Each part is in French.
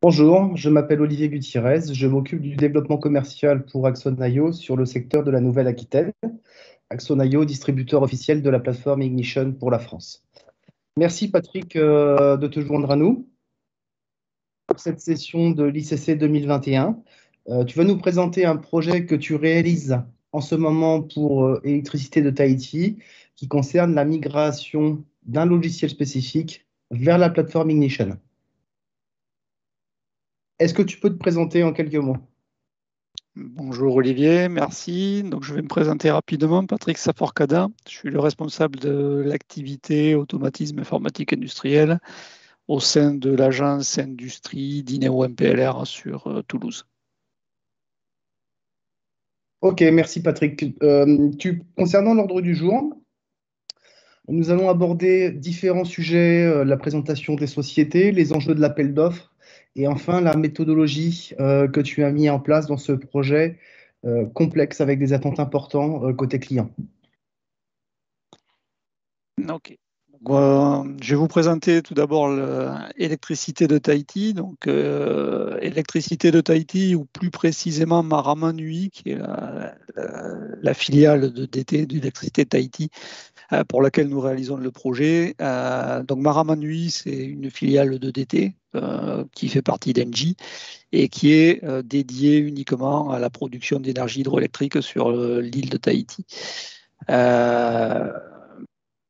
Bonjour, je m'appelle Olivier Gutiérrez, je m'occupe du développement commercial pour Axon.io sur le secteur de la Nouvelle-Aquitaine. Axon.io, distributeur officiel de la plateforme Ignition pour la France. Merci Patrick de te joindre à nous pour cette session de l'ICC 2021. Tu vas nous présenter un projet que tu réalises en ce moment pour Électricité de Tahiti qui concerne la migration d'un logiciel spécifique vers la plateforme Ignition. Est-ce que tu peux te présenter en quelques mots? Bonjour Olivier, merci. Donc, je vais me présenter rapidement. Patrick Saforcada, je suis le responsable de l'activité automatisme informatique industriel au sein de l'agence industrie d'Ineo MPLR sur Toulouse. Ok, merci Patrick. Concernant l'ordre du jour, nous allons aborder différents sujets, la présentation des sociétés, les enjeux de l'appel d'offres et enfin la méthodologie que tu as mis en place dans ce projet complexe avec des attentes importantes côté client. Ok. Je vais vous présenter tout d'abord l'électricité de Tahiti. Donc, électricité de Tahiti, ou plus précisément Marama Nui, qui est la filiale d'été d'électricité de Tahiti, pour laquelle nous réalisons le projet. Donc, Marama Nui, c'est une filiale de DT qui fait partie d'Engie et qui est dédiée uniquement à la production d'énergie hydroélectrique sur l'île de Tahiti.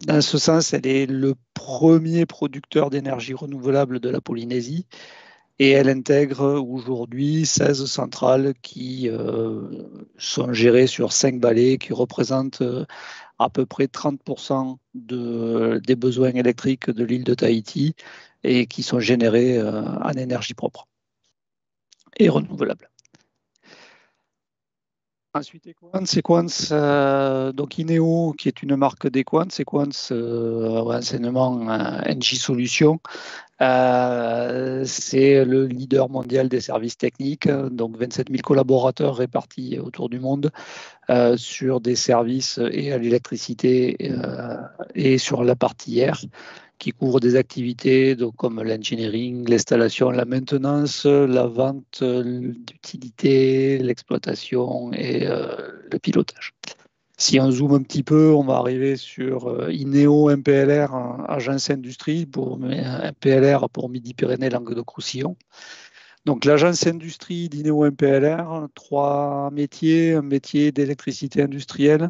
Dans ce sens, elle est le premier producteur d'énergie renouvelable de la Polynésie et elle intègre aujourd'hui 16 centrales qui sont gérées sur 5 balais qui représentent à peu près 30% des besoins électriques de l'île de Tahiti et qui sont générés en énergie propre et renouvelable. Ensuite, Sequans, donc Ineo, qui est une marque d'Equans, Sequans, anciennement NG Solutions, c'est le leader mondial des services techniques, donc 27 000 collaborateurs répartis autour du monde sur des services et à l'électricité et sur la partie air, qui couvre des activités donc, comme l'engineering, l'installation, la maintenance, la vente d'utilités, l'exploitation et le pilotage. Si on zoome un petit peu, on va arriver sur Ineo MPLR, agence industrie, pour MPLR pour Midi-Pyrénées, Languedoc-Roussillon. Donc l'agence industrie d'Ineo MPLR, 3 métiers, un métier d'électricité industrielle,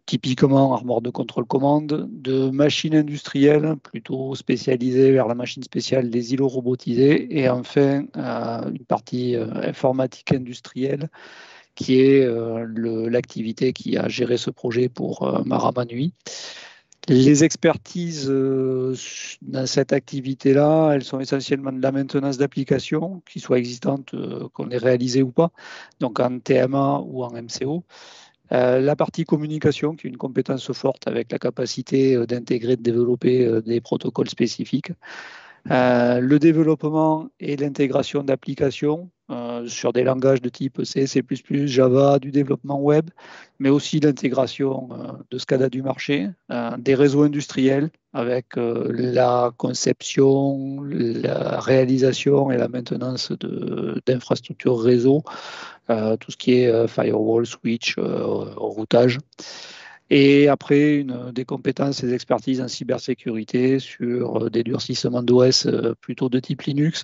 typiquement armoire de contrôle-commande, de machines industrielles, plutôt spécialisées vers la machine spéciale, les îlots robotisés, et enfin une partie informatique industrielle qui est l'activité qui a géré ce projet pour Marama Nui. Les expertises dans cette activité-là, elles sont essentiellement de la maintenance d'applications, qui soient existantes, qu'on ait réalisées ou pas, donc en TMA ou en MCO. La partie communication, qui est une compétence forte avec la capacité d'intégrer, de développer des protocoles spécifiques. Le développement et l'intégration d'applications sur des langages de type C, C++, Java, du développement web, mais aussi l'intégration de SCADA du marché, des réseaux industriels avec la conception, la réalisation et la maintenance d'infrastructures réseau, tout ce qui est firewall, switch, routage. Et après, des compétences et des expertises en cybersécurité sur des durcissements d'OS plutôt de type Linux,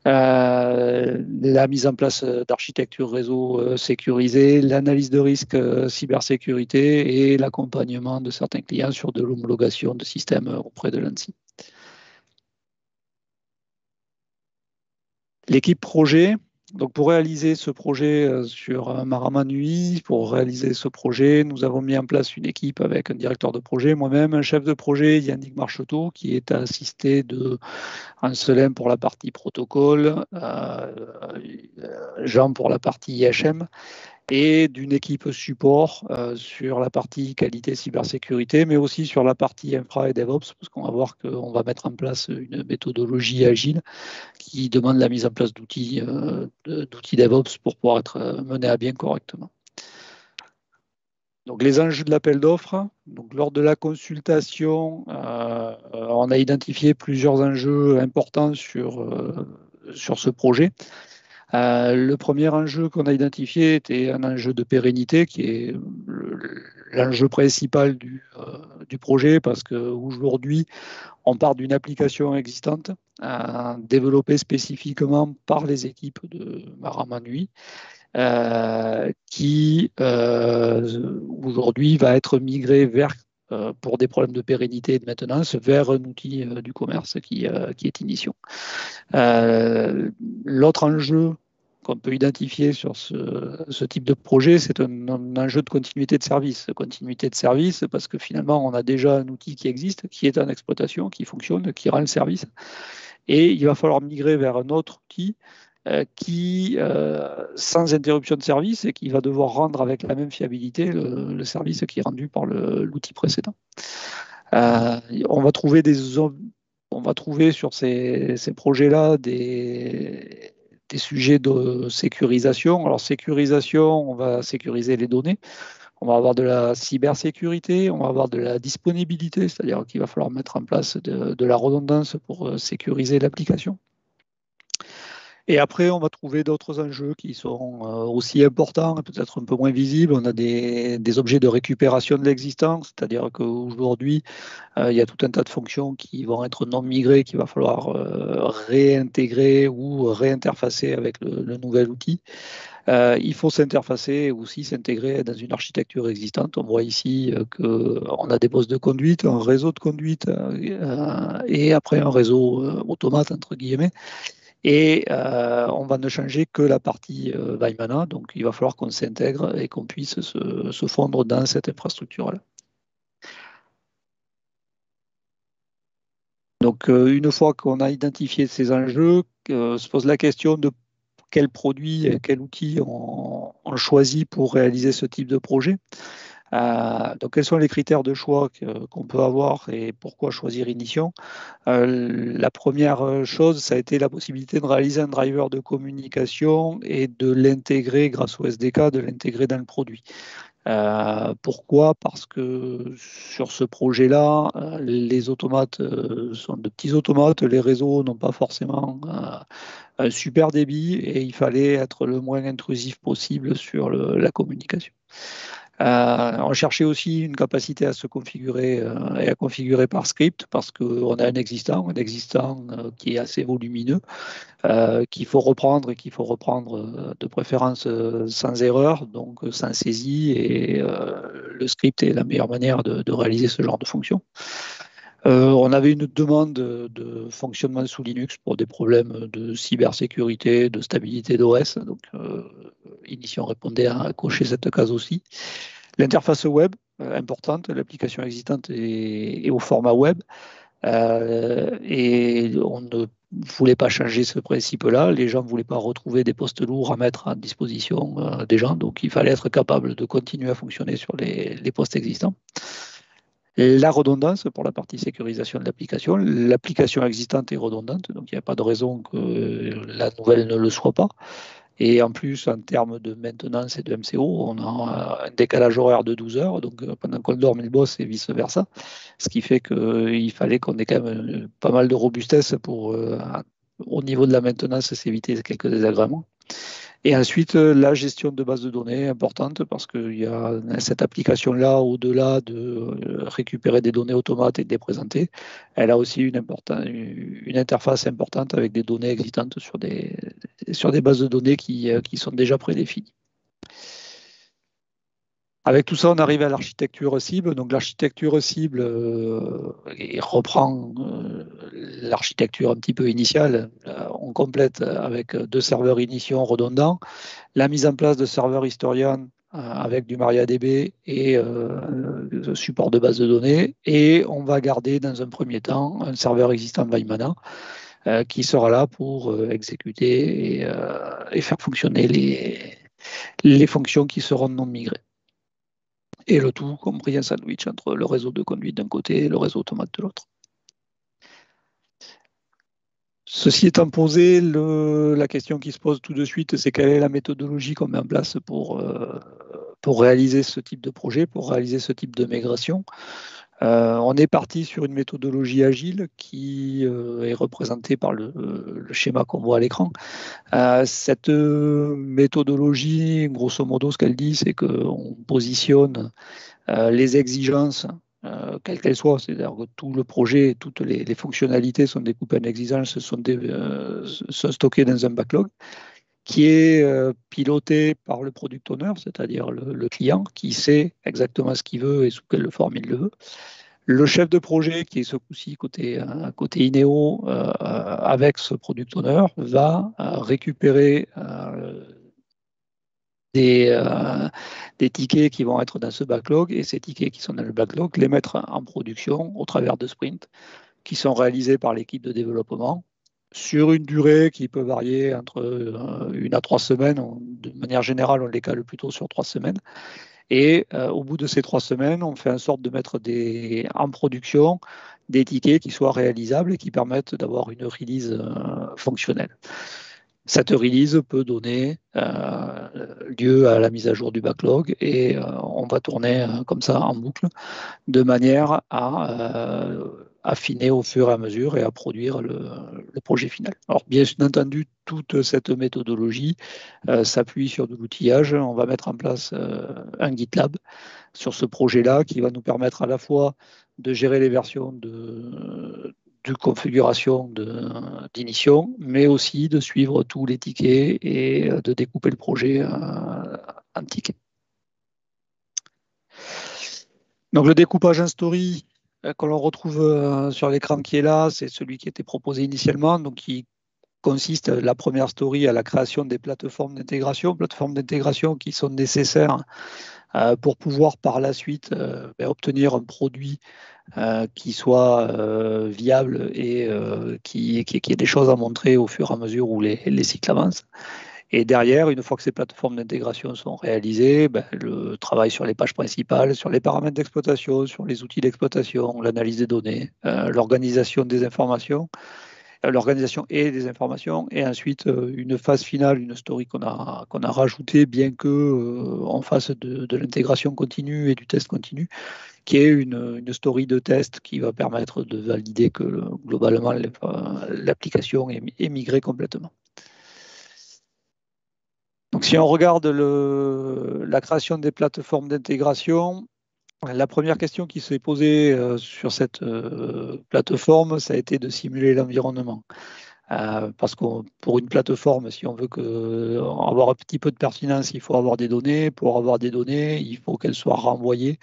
la mise en place d'architecture réseau sécurisée, l'analyse de risque cybersécurité et l'accompagnement de certains clients sur de l'homologation de systèmes auprès de l'ANSSI. L'équipe projet, donc pour réaliser ce projet sur Marama Nui, pour réaliser ce projet, nous avons mis en place une équipe avec un directeur de projet, moi-même, un chef de projet, Yannick Marcheteau, qui est assisté de Anselin pour la partie protocole, Jean pour la partie IHM, et d'une équipe support sur la partie qualité cybersécurité, mais aussi sur la partie infra et DevOps, parce qu'on va voir qu'on va mettre en place une méthodologie agile qui demande la mise en place d'outils DevOps pour pouvoir être mené à bien correctement. Donc, les enjeux de l'appel d'offres. Donc, lors de la consultation, on a identifié plusieurs enjeux importants sur sur ce projet. Le premier enjeu qu'on a identifié était un enjeu de pérennité qui est l'enjeu principal du projet parce qu'aujourd'hui, on part d'une application existante développée spécifiquement par les équipes de Maramanui qui aujourd'hui va être migrée vers pour des problèmes de pérennité et de maintenance, vers un outil du commerce qui est Ignition. L'autre enjeu qu'on peut identifier sur ce type de projet, c'est un enjeu de continuité de service. Continuité de service parce que finalement, on a déjà un outil qui existe, qui est en exploitation, qui fonctionne, qui rend le service. Et il va falloir migrer vers un autre outil qui, sans interruption de service, et qui va devoir rendre avec la même fiabilité le service qui est rendu par l'outil précédent. On va trouver sur ces projets-là des sujets de sécurisation. Alors, sécurisation, on va sécuriser les données. On va avoir de la cybersécurité, on va avoir de la disponibilité, c'est-à-dire qu'il va falloir mettre en place de la redondance pour sécuriser l'application. Et après, on va trouver d'autres enjeux qui sont aussi importants et peut-être un peu moins visibles. On a des objets de récupération de l'existant, c'est-à-dire qu'aujourd'hui, il y a tout un tas de fonctions qui vont être non migrées, qu'il va falloir réintégrer ou réinterfacer avec le nouvel outil. Il faut s'interfacer et aussi s'intégrer dans une architecture existante. On voit ici qu'on a des postes de conduite, un réseau de conduite et après un réseau automate, entre guillemets. Et on va ne changer que la partie Vimana, donc il va falloir qu'on s'intègre et qu'on puisse se fondre dans cette infrastructure-là. Donc une fois qu'on a identifié ces enjeux, se pose la question de quel produit et quel outil on choisit pour réaliser ce type de projet. Donc, quels sont les critères de choix qu'on peut avoir et pourquoi choisir Ignition? La première chose, ça a été la possibilité de réaliser un driver de communication et de l'intégrer grâce au SDK, de l'intégrer dans le produit. Pourquoi? Parce que sur ce projet-là, les automates sont de petits automates, les réseaux n'ont pas forcément un super débit et il fallait être le moins intrusif possible sur la communication. On cherchait aussi une capacité à se configurer et à configurer par script parce qu'on a un existant qui est assez volumineux, qu'il faut reprendre et qu'il faut reprendre de préférence sans erreur, donc sans saisie, et le script est la meilleure manière de réaliser ce genre de fonction. On avait une demande de fonctionnement sous Linux pour des problèmes de cybersécurité, de stabilité d'OS. Donc, Ignition répondait à cocher cette case aussi. L'interface web, importante, l'application existante est au format web. Et on ne voulait pas changer ce principe-là. Les gens ne voulaient pas retrouver des postes lourds à mettre à disposition des gens. Donc, il fallait être capable de continuer à fonctionner sur les postes existants. La redondance pour la partie sécurisation de l'application. L'application existante est redondante, donc il n'y a pas de raison que la nouvelle ne le soit pas. Et en plus, en termes de maintenance et de MCO, on a un décalage horaire de 12 heures, donc pendant qu'on dort, il bosse et vice-versa. Ce qui fait qu'il fallait qu'on ait quand même pas mal de robustesse pour, au niveau de la maintenance, s'éviter quelques désagréments. Et ensuite, la gestion de base de données importante parce qu'il y a cette application-là, au-delà de récupérer des données automates et de les présenter, elle a aussi une interface importante avec des données existantes sur des bases de données qui sont déjà prédéfinies. Avec tout ça, on arrive à l'architecture cible. Donc l'architecture cible reprend l'architecture un petit peu initiale. On complète avec 2 serveurs Ignition redondants, la mise en place de serveurs Historian avec du MariaDB et support de base de données. Et on va garder dans un premier temps un serveur existant de Vimana qui sera là pour exécuter et faire fonctionner les fonctions qui seront non migrées. Et le tout compris un sandwich entre le réseau de conduite d'un côté et le réseau automate de l'autre. Ceci étant posé, la question qui se pose tout de suite, c'est quelle est la méthodologie qu'on met en place pour réaliser ce type de projet, pour réaliser ce type de migration. On est parti sur une méthodologie agile qui est représentée par le schéma qu'on voit à l'écran. Cette méthodologie, grosso modo, ce qu'elle dit, c'est qu'on positionne les exigences, quelles qu'elles soient, c'est-à-dire que tout le projet, toutes les fonctionnalités sont découpées en exigences, sont stockées dans un backlog qui est piloté par le product owner, c'est-à-dire le client, qui sait exactement ce qu'il veut et sous quelle forme il le veut. Le chef de projet, qui est ce coup-ci côté Ineo, avec ce product owner, va récupérer des tickets qui vont être dans ce backlog et ces tickets qui sont dans le backlog, les mettre en production au travers de sprints qui sont réalisés par l'équipe de développement sur une durée qui peut varier entre 1 à 3 semaines. De manière générale, on les cale plutôt sur 3 semaines. Et au bout de ces 3 semaines, on fait en sorte de mettre en production des tickets qui soient réalisables et qui permettent d'avoir une release fonctionnelle. Cette release peut donner lieu à la mise à jour du backlog et on va tourner comme ça en boucle de manière à affiner au fur et à mesure et à produire le projet final. Alors bien entendu, toute cette méthodologie s'appuie sur de l'outillage. On va mettre en place un GitLab sur ce projet-là qui va nous permettre à la fois de gérer les versions de configuration d'initiation, mais aussi de suivre tous les tickets et de découper le projet en tickets. Donc le découpage en story que l'on retrouve sur l'écran qui est là, c'est celui qui était proposé initialement, donc qui consiste la première story à la création des plateformes d'intégration qui sont nécessaires pour pouvoir par la suite obtenir un produit qui soit viable et qui ait des choses à montrer au fur et à mesure où les cycles avancent. Et derrière, une fois que ces plateformes d'intégration sont réalisées, le travail sur les pages principales, sur les paramètres d'exploitation, sur les outils d'exploitation, l'analyse des données, l'organisation des informations, l'organisation et des informations, et ensuite une phase finale, une story qu'on a rajoutée, bien que on fasse de l'intégration continue et du test continu, qui est une story de test qui va permettre de valider que globalement l'application est migrée complètement. Donc si on regarde la création des plateformes d'intégration, la première question qui s'est posée sur cette plateforme, ça a été de simuler l'environnement. Parce que pour une plateforme, si on veut avoir un petit peu de pertinence, il faut avoir des données. Pour avoir des données, il faut qu'elles soient renvoyées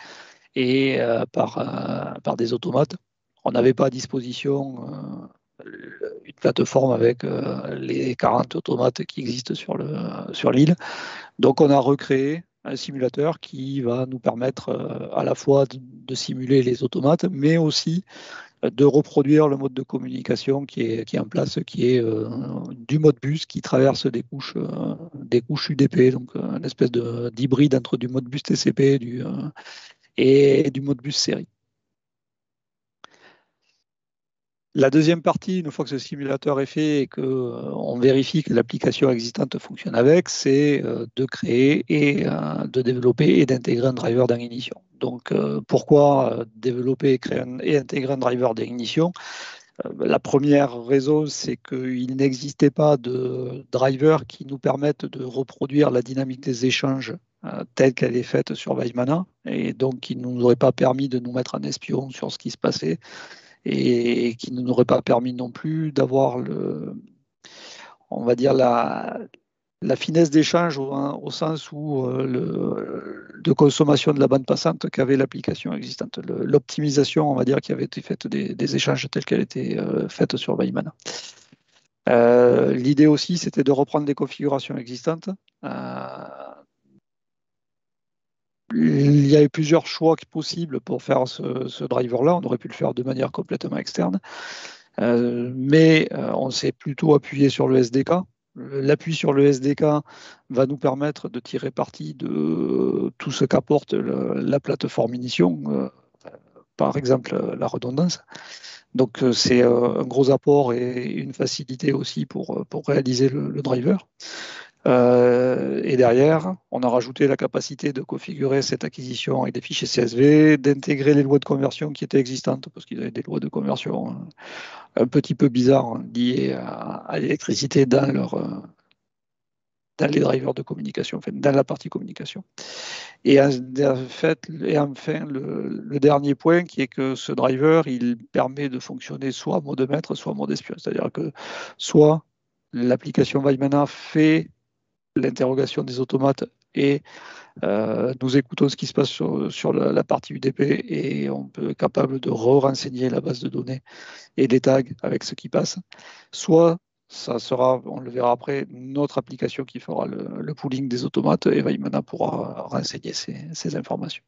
et par des automates. On n'avait pas à disposition une plateforme avec les 40 automates qui existent sur l'île. Donc on a recréé un simulateur qui va nous permettre à la fois de simuler les automates, mais aussi de reproduire le mode de communication qui est en place, qui est du mode bus qui traverse des couches UDP, donc une espèce d'hybride entre du mode bus TCP et du mode bus série. La deuxième partie, une fois que ce simulateur est fait et qu'on vérifie que l'application existante fonctionne avec, c'est de créer et de développer et d'intégrer un driver d'ignition. Donc, pourquoi développer et intégrer un driver d'ignition? La première raison, c'est qu'il n'existait pas de driver qui nous permette de reproduire la dynamique des échanges telle qu'elle est faite sur Vimana, et donc qui ne nous aurait pas permis de nous mettre en espion sur ce qui se passait, et qui ne nous aurait pas permis non plus d'avoir on va dire la finesse d'échange au sens où de consommation de la bande passante qu'avait l'application existante, l'optimisation, on va dire, qui avait été faite des échanges tels qu'elle était faite sur Vimana. L'idée aussi, c'était de reprendre des configurations existantes. Il y avait plusieurs choix possibles pour faire ce driver-là. On aurait pu le faire de manière complètement externe. Mais on s'est plutôt appuyé sur le SDK. L'appui sur le SDK va nous permettre de tirer parti de tout ce qu'apporte la plateforme Ignition, par exemple la redondance. Donc c'est un gros apport et une facilité aussi pour réaliser le driver. Et derrière, on a rajouté la capacité de configurer cette acquisition avec des fichiers CSV, d'intégrer les lois de conversion qui étaient existantes, parce qu'ils avaient des lois de conversion un petit peu bizarres liées à l'électricité dans les drivers de communication, enfin, dans la partie communication. Et enfin, le dernier point qui est que ce driver, il permet de fonctionner soit en mode maître, soit en mode espion. C'est-à-dire que soit l'application Vimana fait l'interrogation des automates et nous écoutons ce qui se passe sur la partie UDP et on peut être capable de renseigner la base de données et les tags avec ce qui passe. Soit ça sera, on le verra après, notre application qui fera le pooling des automates et Vimana pourra renseigner ces informations.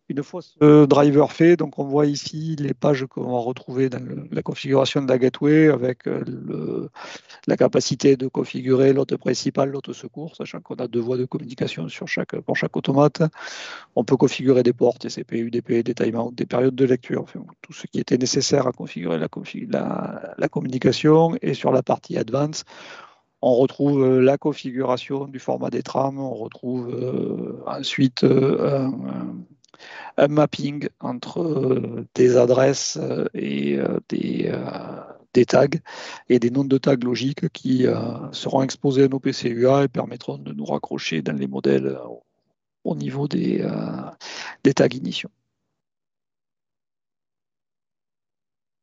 Une fois ce driver fait, donc on voit ici les pages qu'on va retrouver dans la configuration de la gateway avec la capacité de configurer l'hôte principal, l'hôte secours, sachant qu'on a 2 voies de communication pour chaque automate. On peut configurer des ports, TCP, UDP, des timeouts, des périodes de lecture, enfin, tout ce qui était nécessaire à configurer la communication. Et sur la partie Advanced, on retrouve la configuration du format des trames, on retrouve ensuite un mapping entre des adresses et des tags et des noms de tags logiques qui seront exposés à nos PCUA et permettront de nous raccrocher dans les modèles au niveau des tags initiaux.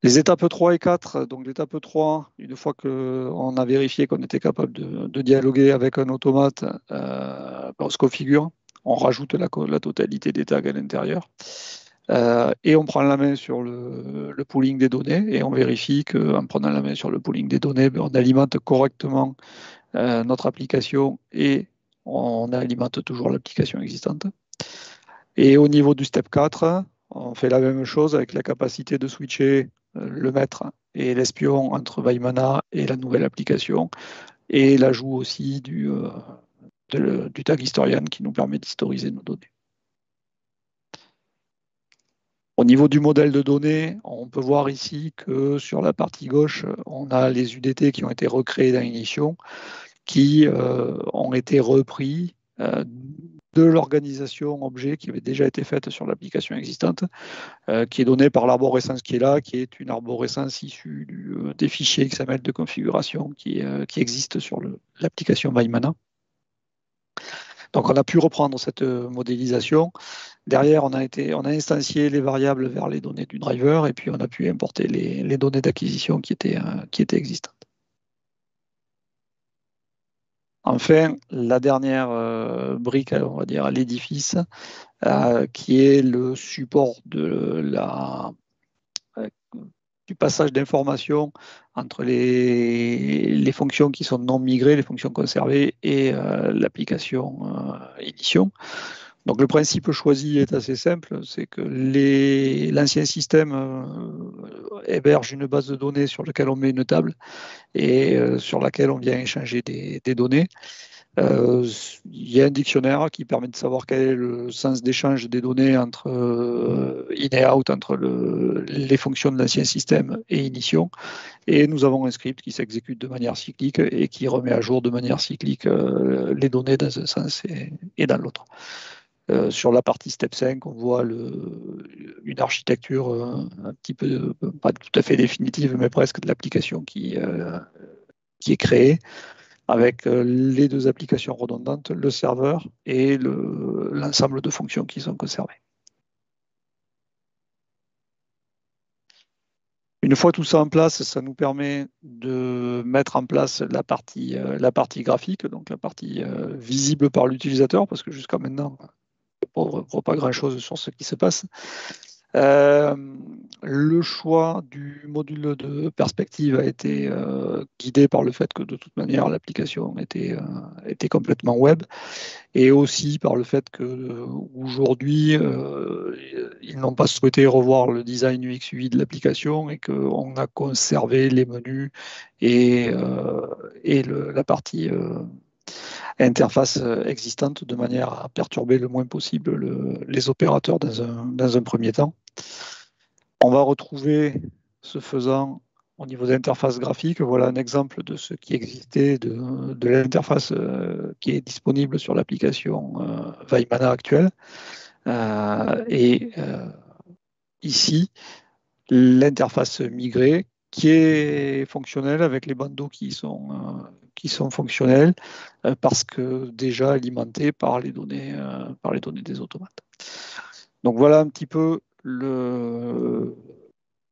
Les étapes 3 et 4, donc l'étape 3, une fois qu'on a vérifié qu'on était capable de dialoguer avec un automate, on se configure, on rajoute la totalité des tags à l'intérieur. Et on prend la main sur le pooling des données et on vérifie qu'en prenant la main sur le pooling des données, on alimente correctement notre application et on alimente toujours l'application existante. Et au niveau du step 4, on fait la même chose avec la capacité de switcher le maître et l'espion entre Vimana et la nouvelle application et l'ajout aussi du tag historian qui nous permet d'historiser nos données. Au niveau du modèle de données, on peut voir ici que sur la partie gauche, on a les UDT qui ont été recréés dans Ignition, qui ont été repris de l'organisation objet qui avait déjà été faite sur l'application existante, qui est donnée par l'arborescence qui est là, qui est une arborescence issue des fichiers XML de configuration qui existent sur l'application Vimana. Donc on a pu reprendre cette modélisation. Derrière, on a instancié les variables vers les données du driver et puis on a pu importer les données d'acquisition qui étaient existantes. Enfin, la dernière brique, on va dire, à l'édifice, qui est le support du passage d'informations entre les fonctions qui sont non migrées, les fonctions conservées et l'application édition. Donc le principe choisi est assez simple, c'est que l'ancien système héberge une base de données sur laquelle on met une table et sur laquelle on vient échanger des données. Il y a un dictionnaire qui permet de savoir quel est le sens d'échange des données entre in et out, entre les fonctions de l'ancien système et Ignition. Et nous avons un script qui s'exécute de manière cyclique et qui remet à jour de manière cyclique les données dans un sens et dans l'autre. Sur la partie step 5, on voit une architecture un petit peu, pas tout à fait définitive, mais presque de l'application qui est créée avec les 2 applications redondantes, le serveur et l'ensemble de fonctions qui sont conservées. Une fois tout ça en place, ça nous permet de mettre en place la partie graphique, donc la partie visible par l'utilisateur, parce que jusqu'à maintenant, on ne voit pas grand-chose sur ce qui se passe. Le choix du module de perspective a été guidé par le fait que de toute manière l'application était complètement web et aussi par le fait qu'aujourd'hui ils n'ont pas souhaité revoir le design UX UI de l'application et qu'on a conservé les menus et la partie interface existante de manière à perturber le moins possible les opérateurs dans un premier temps. On va retrouver, ce faisant, au niveau de l'interface graphique, voilà un exemple de ce qui existait de l'interface qui est disponible sur l'application Vaimana actuelle. Ici, l'interface migrée qui est fonctionnelle avec les bandeaux qui sont fonctionnels parce que déjà alimentés par les données des automates. Donc voilà un petit peu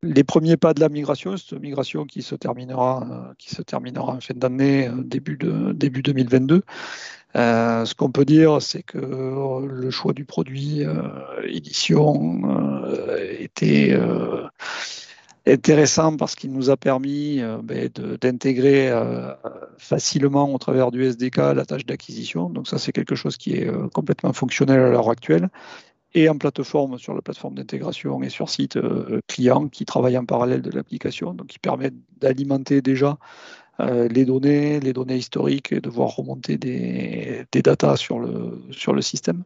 les premiers pas de la migration, cette migration qui se terminera en fin d'année, début 2022. Ce qu'on peut dire, c'est que le choix du produit édition était intéressant parce qu'il nous a permis d'intégrer facilement au travers du SDK la tâche d'acquisition. Donc ça, c'est quelque chose qui est complètement fonctionnel à l'heure actuelle. Et en plateforme, sur la plateforme d'intégration et sur site client qui travaille en parallèle de l'application, donc qui permet d'alimenter déjà les données historiques et de voir remonter des datas sur le système.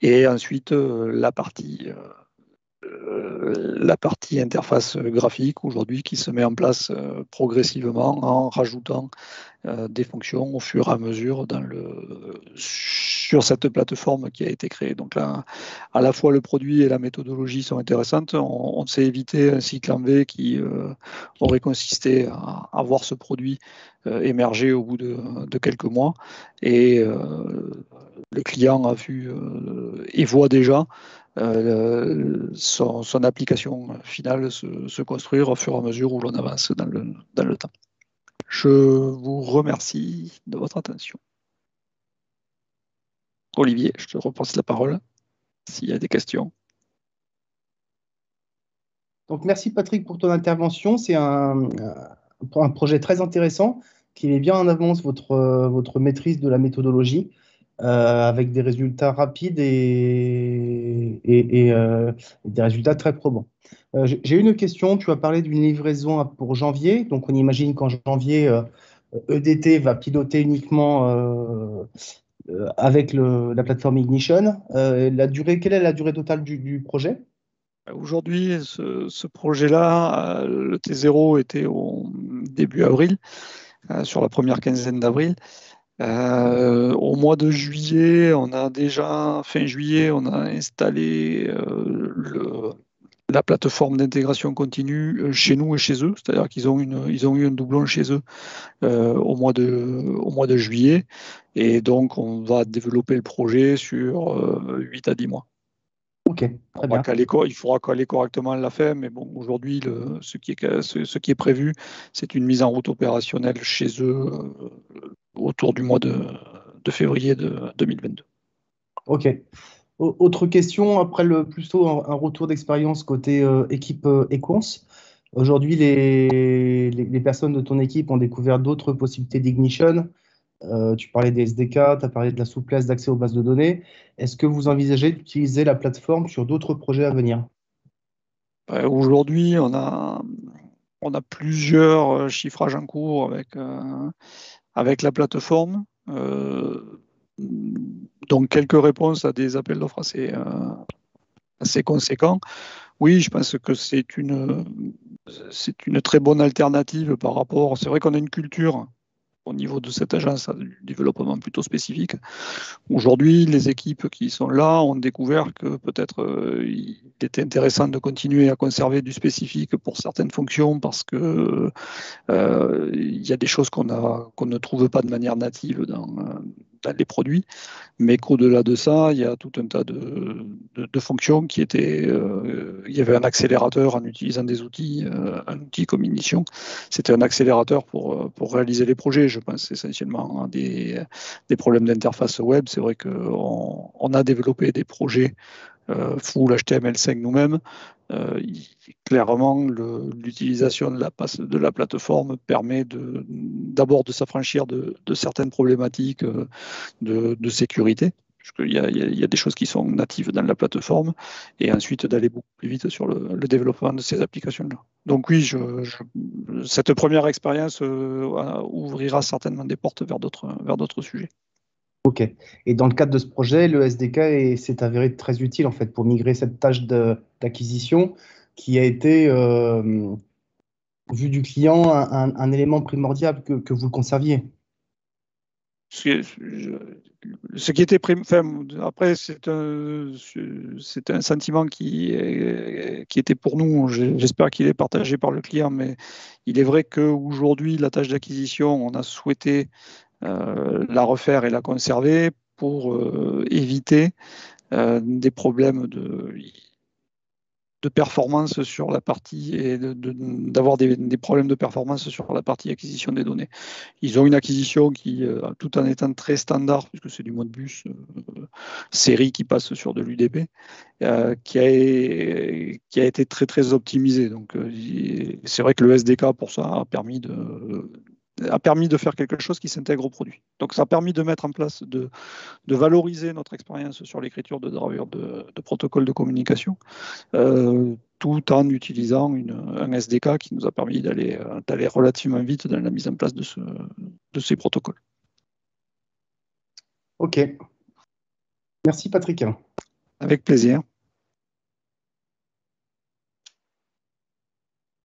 Et ensuite, la partie interface graphique aujourd'hui qui se met en place progressivement en rajoutant des fonctions au fur et à mesure sur cette plateforme qui a été créée. Donc là, à la fois le produit et la méthodologie sont intéressantes. On s'est évité un cycle en V qui aurait consisté à voir ce produit émerger au bout de quelques mois. Et le client a vu et voit déjà son application finale se construire au fur et à mesure où l'on avance dans le temps. Je vous remercie de votre attention. Olivier, je te repasse la parole s'il y a des questions. Donc, merci Patrick pour ton intervention. C'est un projet très intéressant qui met bien en avance votre maîtrise de la méthodologie avec des résultats rapides et des résultats très probants. J'ai une question. Tu as parlé d'une livraison pour janvier. Donc, on imagine qu'en janvier, EDT va piloter uniquement avec la plateforme Ignition. Quelle est la durée totale du projet? Aujourd'hui, ce projet-là, le T0 était au début avril, sur la première quinzaine d'avril. Au mois de juillet, fin juillet, on a installé la plateforme d'intégration continue chez nous et chez eux, c'est-à-dire qu'ils ont eu un doublon chez eux au mois de juillet, et donc on va développer le projet sur 8 à 10 mois. Ok, très bien. Il faudra caler correctement la fin, mais bon, aujourd'hui, ce qui est prévu, c'est une mise en route opérationnelle chez eux autour du mois de février 2022. Ok. Autre question, après plutôt un retour d'expérience côté équipe Equans. Aujourd'hui, les personnes de ton équipe ont découvert d'autres possibilités d'ignition. Tu parlais des SDK, tu as parlé de la souplesse d'accès aux bases de données. Est-ce que vous envisagez d'utiliser la plateforme sur d'autres projets à venir? Aujourd'hui, on a plusieurs chiffrages en cours avec la plateforme. Donc, quelques réponses à des appels d'offres assez conséquents. Oui, je pense que c'est une très bonne alternative par rapport. C'est vrai qu'on a une culture au niveau de cette agence du développement plutôt spécifique. Aujourd'hui, les équipes qui sont là ont découvert que peut-être il était intéressant de continuer à conserver du spécifique pour certaines fonctions parce que il y a des choses qu'on ne trouve pas de manière native dans les produits, mais qu'au-delà de ça, il y a tout un tas de fonctions qui étaient. Il y avait un accélérateur en utilisant des outils, un outil comme Ignition. C'était un accélérateur pour réaliser les projets. Je pense essentiellement à des problèmes d'interface web. C'est vrai qu'on a développé des projets full HTML5 nous-mêmes. Clairement, l'utilisation de la plateforme permet d'abord de s'affranchir de certaines problématiques de sécurité, puisqu'il y a des choses qui sont natives dans la plateforme, et ensuite d'aller beaucoup plus vite sur le développement de ces applications-là. Donc oui, cette première expérience ouvrira certainement des portes vers d'autres sujets. Ok. Et dans le cadre de ce projet, le SDK s'est avéré très utile en fait pour migrer cette tâche d'acquisition qui a été vue du client, un élément primordial que vous conserviez. Ce qui était enfin, après, c'est un sentiment qui était pour nous. J'espère qu'il est partagé par le client, mais il est vrai qu'aujourd'hui, la tâche d'acquisition, on a souhaité la refaire et la conserver pour éviter des problèmes de performance sur la partie et d'avoir des problèmes de performance sur la partie acquisition des données. Ils ont une acquisition qui, tout en étant très standard, puisque c'est du Modbus série qui passe sur de l'UDP, qui a été très très optimisé. Donc c'est vrai que le SDK pour ça a permis de faire quelque chose qui s'intègre au produit. Donc ça a permis de mettre en place, de valoriser notre expérience sur l'écriture de drivers de protocoles de communication, tout en utilisant un SDK qui nous a permis d'aller relativement vite dans la mise en place de ces protocoles. Ok. Merci Patrick. Avec plaisir.